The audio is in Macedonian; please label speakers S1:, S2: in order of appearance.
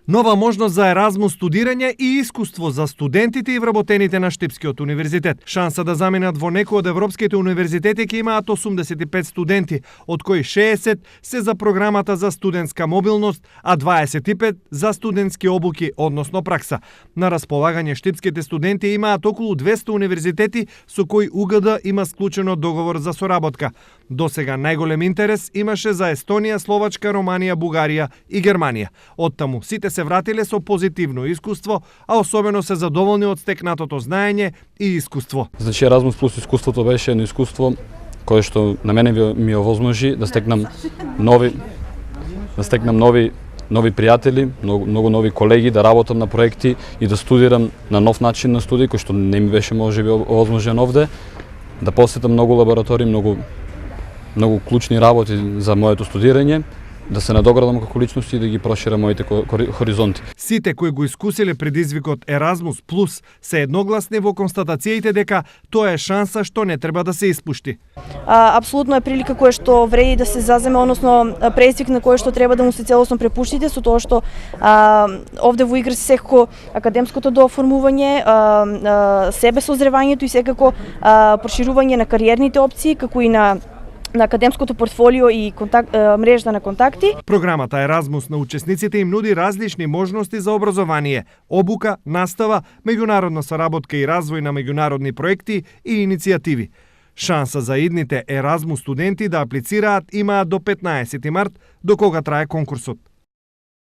S1: Нова можност за Еразмус студирање и искуство за студентите и вработените на Штипскиот универзитет. Шанса да заминат во некој од европските универзитети ќе имаат 85 студенти, од кои 60 се за програмата за студентска мобилност, а 25 за студентски обуки, односно пракса. На располагање штипските студенти имаат околу 200 универзитети со кои УГД има склучено договор за соработка. Досега најголем интерес имаше за Естонија, Словачка, Романија, Бугарија и Германија. Оттаму сите се вратиле со позитивно искуство, а особено се задоволни од стекнатото знаење и искуство.
S2: Значи Еразмус плюс искуството беше едно искуство кое што на мене ми овозможи да стекнам нови пријатели, многу нови колеги, да работам на проекти и да студирам на нов начин на студии кој што не ми беше можеби овозможен овде, да посетам многу лаборатории, многу клучни работи за моето студирање, да се надоградам како личност и да ги проширам моите хоризонти.
S1: Сите кои го искусиле предизвикот Еразмус Плюс се едногласни во констатациите дека тоа е шанса што не треба да се испушти.
S3: Апсолутно е прилика која што вреди да се заземе, односно предизвик на кој што треба да му се целосно препуштите, со тоа што овде во игра се секако академското дооформување, себе созревањето и секако проширување на кариерните опции, како и на академското портфолио и мрежа на контакти.
S1: Програмата Еразмус на учесниците им нуди различни можности за образование, обука, настава, меѓународна соработка и развој на меѓународни проекти и иницијативи. Шанса за идните Еразмус студенти да аплицираат имаат до 15 март, до кога трае конкурсот.